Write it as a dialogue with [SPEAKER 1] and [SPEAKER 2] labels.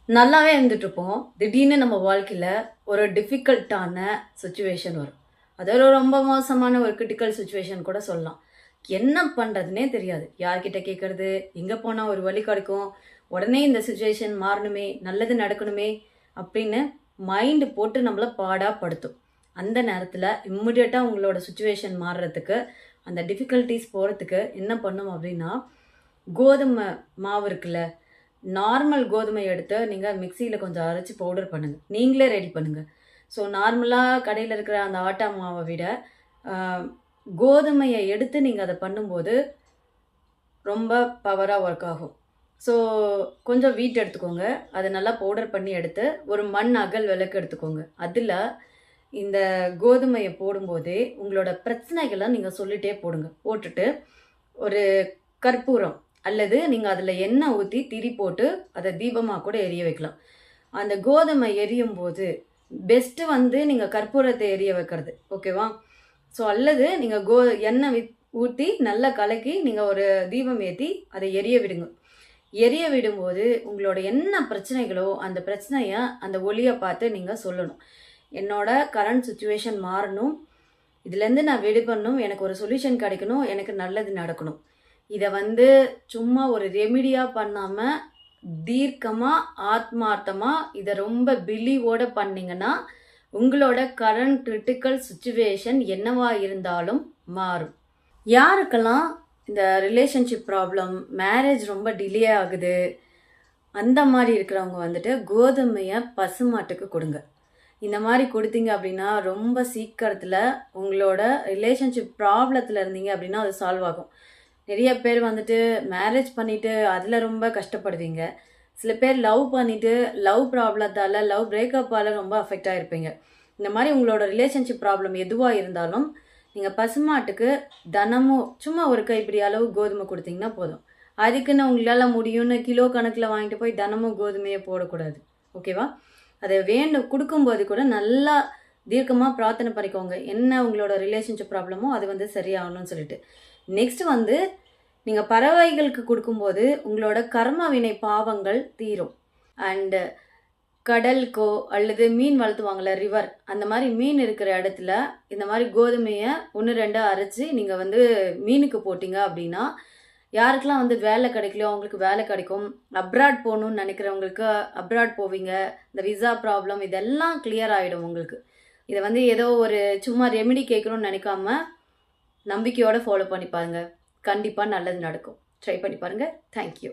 [SPEAKER 1] நல்லாவே இருந்துட்டுருப்போம். திடீர்னு நம்ம வாழ்க்கையில ஒரு டிஃபிகல்ட்டான சிச்சுவேஷன் வரும். அது ஒரு ரொம்ப மோசமான ஒரு கிரிட்டிக்கல் சிச்சுவேஷன் கூட சொல்லலாம். என்ன பண்றதுன்னே தெரியாது. யார்கிட்ட கேட்கறது? எங்க போனா ஒரு வழி கிடைக்கும்? உடனே இந்த சிச்சுவேஷன் மாறணுமே, நல்லது நடக்கணுமே அப்படின்னு மைண்ட் போட்டு நம்மள பாடா படுத்தும். அந்த நேரத்துல இம்மீடியட்டா உங்களோட சிச்சுவேஷன் மாறுறதுக்கு, அந்த டிஃபிகல்டீஸ் போறதுக்கு என்ன பண்ணும் அப்படின்னா, கோதுமை மாவு இருக்குல்ல, நார்மல் கோதுமை எடுத்து நீங்க மிக்ஸியில கொஞ்சம் அரைச்சு பவுடர் பண்ணுங்க. நீங்களே ரெடி பண்ணுங்க. ஸோ நார்மலா கடையில இருக்கிற அந்த ஆட்டா மாவ விட, அ கோதுமைய எடுத்து நீங்க அத பண்ணும்போது, ரொம்ப பவரா ஒர்க் ஆகும். ஸோ கொஞ்சம் வீட் எடுத்துக்கோங்க. அத நல்லா பவுடர் பண்ணி எடுத்து, ஒரு மண் அகல் விளக்கு எடுத்துக்கோங்க. அதுல இந்த கோதுமைய போடும்போதே, உங்களோட பிரச்சனைகள நீங்க சொல்லிட்டே போடுங்க. போட்டுட்டு, ஒரு கற்பூரம் அல்லது நீங்க அதில எண்ணெய் ஊத்தி திரி போட்டு அத தீபமா கூட எரிய வைக்கலாம். அந்த கோதுமை எரியும்போது பெஸ்ட்டு வந்து நீங்க கற்பூரத்த எரிய வைக்கிறது. ஓகேவா? ஸோ அல்லது நீங்க எண்ணெய் ஊத்தி நல்லா கலக்கி நீங்க ஒரு தீபம் ஏத்தி அத எரிய விடுங்க. எரிய விடும்போது உங்களோட என்ன பிரச்சனைகளோ, அந்த பிரச்சனைய அந்த ஒளிய பார்த்து நீங்க சொல்லணும். என்னோட கரண்ட் சிச்சுவேஷன் மாறணும். இதுலேருந்து நான் விடுபடணும். எனக்கு ஒரு சொல்யூஷன் கிடைக்கணும். எனக்கு நல்லது நடக்கணும். இத வந்து சும்மா ஒரு ரெமிடியா பண்ணாம, தீர்க்கமா, ஆத்மார்த்தமா இத ரொம்ப பிலீவோட பண்ணீங்கன்னா, உங்களோட கரண்ட் கிரிட்டிக்கல் சிச்சுவேஷன் என்னவா இருந்தாலும் மாறும். யாருக்கெல்லாம் இந்த ரிலேஷன்ஷிப் ப்ராப்ளம், மேரேஜ் ரொம்ப டிலே ஆகுது, அந்த மாரி இருக்கிறவங்க வந்துட்டு கோதுமைய பசுமாட்டுக்கு குடுங்க. இந்த மாரி குடுத்தீங்க அப்படின்னா, ரொம்ப சீக்கிரத்துல உங்களோட ரிலேஷன்ஷிப் ப்ராப்ளத்துல இருந்தீங்க அப்படின்னா, அது சால்வ் ஆகும். நெறைய பேர் வந்துட்டு மேரேஜ் பண்ணிட்டு அதுல ரொம்ப கஷ்டப்படுவீங்க. சில பேர் லவ் பண்ணிட்டு, லவ் ப்ராப்ளத்தால, லவ் பிரேக்கப்பால ரொம்ப அஃபெக்ட் ஆயிருப்பீங்க. இந்த மாரி உங்களோட ரிலேஷன்ஷிப் ப்ராப்ளம் எதுவா இருந்தாலும், நீங்க பசுமாட்டுக்கு தினமும் சும்மா ஒரு கைப்பிடி அளவு கோதுமை குடுத்தீங்கன்னா போதும். அதுக்குன்னு உங்களால முடியும்னு கிலோ கணக்குல வாங்கிட்டு போய் தினமும் கோதுமைய போடக்கூடாது. ஓகேவா? அத குடுக்கும்போது கூட நல்லா தீர்க்கமா பிரார்த்தனை பண்ணிக்கோங்க. என்ன உங்களோட ரிலேஷன்ஷிப் ப்ராப்ளமோ அது வந்து சரியாகணும்னு சொல்லிட்டு. நெக்ஸ்ட் வந்து நீங்க பறவைகளுக்கு குடுக்கும்போது உங்களோட கர்ம வினை பாவங்கள் தீரும். அண்ட் கடலுக்கோ அல்லது மீன் வளர்த்துவாங்கல்ல ரிவர், அந்த மாரி மீன் இருக்கிற இடத்துல இந்த மாரி கோதுமைய 1, 2 அரைச்சு நீங்க வந்து மீனுக்கு போட்டீங்க அப்படின்னா, யாருக்கெல்லாம் வந்து வேலை கிடைக்கலையோ அவங்களுக்கு வேலை கிடைக்கும். அப்ராட் போகணும்னு நினைக்கிறவங்களுக்கு அப்ராட் போவீங்க. இந்த விசா ப்ராப்ளம் இதெல்லாம் கிளியர் ஆயிடும் உங்களுக்கு. இத வந்து ஏதோ ஒரு சும்மா ரெமெடி கேட்கணும்னு நினைக்காம, நம்பிக்கையோட ஃபாலோ பண்ணி பாருங்க. கண்டிப்பா நல்லது நடக்கும். ட்ரை பண்ணி பாருங்க. Thank you.